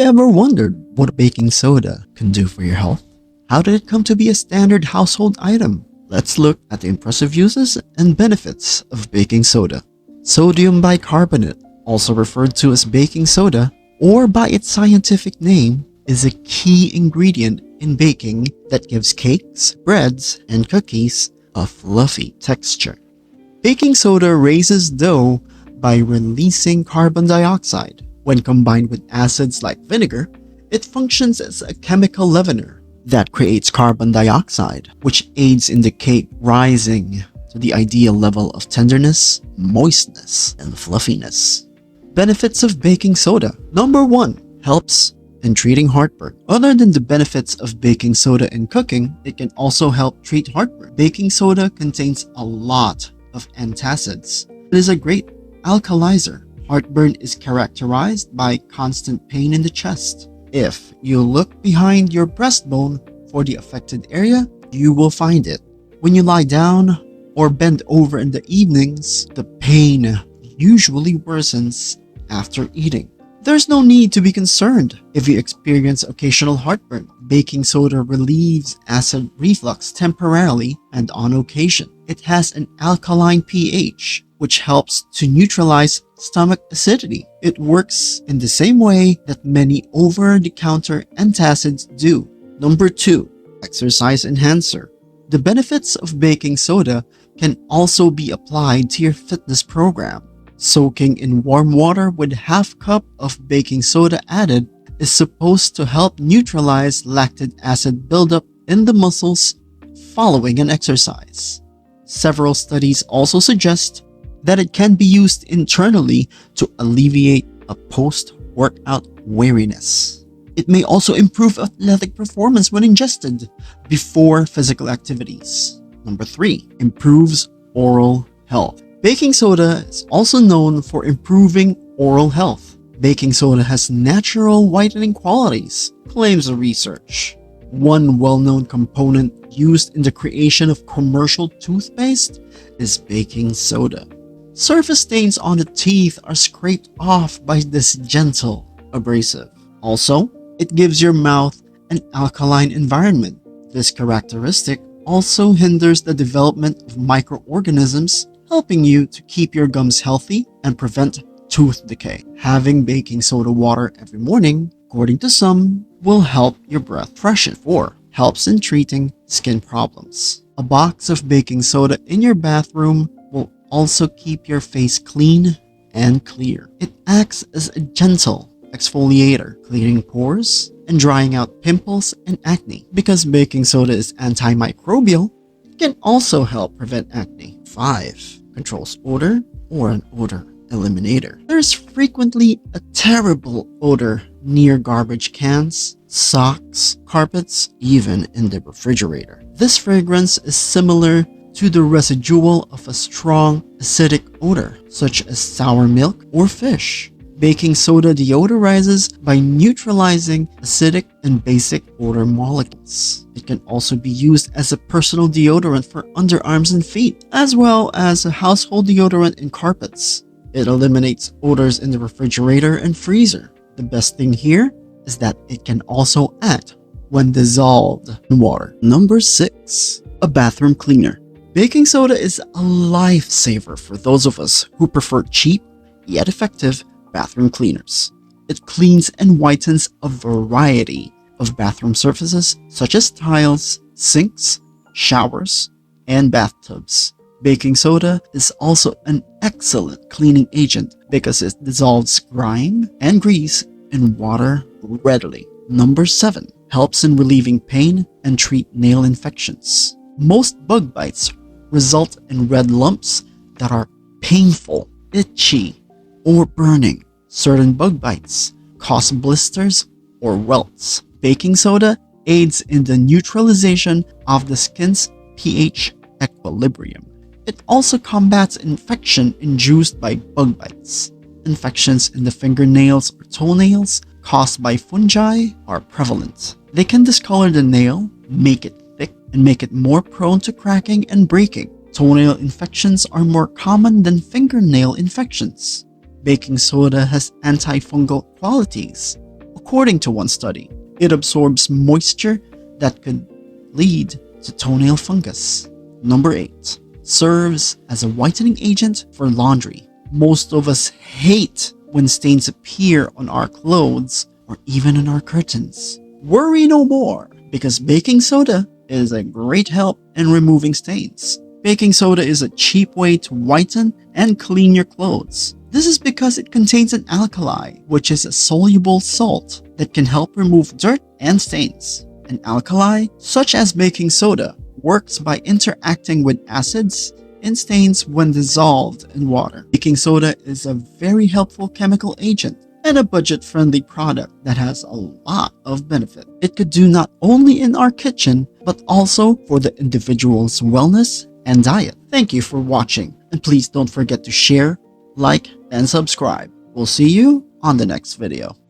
you ever wondered what baking soda can do for your health? How did it come to be a standard household item? Let's look at the impressive uses and benefits of baking soda. Sodium bicarbonate, also referred to as baking soda, or by its scientific name, is a key ingredient in baking that gives cakes, breads, and cookies a fluffy texture. Baking soda raises dough by releasing carbon dioxide. When combined with acids like vinegar, it functions as a chemical leavener that creates carbon dioxide, which aids in the cake rising to the ideal level of tenderness, moistness, and fluffiness. Benefits of baking soda. Number 1. Helps in treating heartburn. Other than the benefits of baking soda in cooking, it can also help treat heartburn. Baking soda contains a lot of antacids. It is a great alkalizer. Heartburn is characterized by constant pain in the chest. If you look behind your breastbone for the affected area, you will find it. When you lie down or bend over in the evenings, the pain usually worsens after eating. There's no need to be concerned if you experience occasional heartburn. Baking soda relieves acid reflux temporarily and on occasion. It has an alkaline pH, which helps to neutralize stomach acidity. It works in the same way that many over-the-counter antacids do. Number 2. Exercise enhancer. The benefits of baking soda can also be applied to your fitness program. Soaking in warm water with half cup of baking soda added is supposed to help neutralize lactic acid buildup in the muscles following an exercise. Several studies also suggest that it can be used internally to alleviate a post-workout weariness. It may also improve athletic performance when ingested before physical activities. Number 3. Improves oral health. Baking soda is also known for improving oral health. Baking soda has natural whitening qualities, claims the research. One well-known component used in the creation of commercial toothpaste is baking soda. Surface stains on the teeth are scraped off by this gentle abrasive. Also, it gives your mouth an alkaline environment. This characteristic also hinders the development of microorganisms, helping you to keep your gums healthy and prevent tooth decay. Having baking soda water every morning, according to some, will help your breath freshen. 4. Helps in treating skin problems. A box of baking soda in your bathroom will also keep your face clean and clear. It acts as a gentle exfoliator, clearing pores and drying out pimples and acne. Because baking soda is antimicrobial, it can also help prevent acne. 5. Controls odor or an odor eliminator. There's frequently a terrible odor near garbage cans, socks, carpets, even in the refrigerator. This fragrance is similar to the residual of a strong acidic odor, such as sour milk or fish. Baking soda deodorizes by neutralizing acidic and basic odor molecules. It can also be used as a personal deodorant for underarms and feet, as well as a household deodorant in carpets. It eliminates odors in the refrigerator and freezer. The best thing here is that it can also act when dissolved in water. Number 6. A bathroom cleaner. Baking soda is a lifesaver for those of us who prefer cheap yet effective bathroom cleaners. It cleans and whitens a variety of bathroom surfaces such as tiles, sinks, showers, and bathtubs. Baking soda is also an excellent cleaning agent because it dissolves grime and grease in water readily. Number 7. Helps in relieving pain and treat nail infections. Most bug bites result in red lumps that are painful, itchy, or burning. Certain bug bites cause blisters or welts. Baking soda aids in the neutralization of the skin's pH equilibrium. It also combats infection induced by bug bites. Infections in the fingernails or toenails caused by fungi are prevalent. They can discolor the nail, make it thick, and make it more prone to cracking and breaking. Toenail infections are more common than fingernail infections. Baking soda has antifungal qualities. According to one study, it absorbs moisture that could lead to toenail fungus. Number 8. Serves as a whitening agent for laundry. Most of us hate when stains appear on our clothes or even on our curtains. Worry no more, because baking soda is a great help in removing stains. Baking soda is a cheap way to whiten and clean your clothes. This is because it contains an alkali, which is a soluble salt that can help remove dirt and stains. An alkali, such as baking soda, works by interacting with acids in stains when dissolved in water. Baking soda is a very helpful chemical agent and a budget-friendly product that has a lot of benefit. It could do not only in our kitchen, but also for the individual's wellness and diet. Thank you for watching, and please don't forget to share, like, and subscribe. We'll see you on the next video.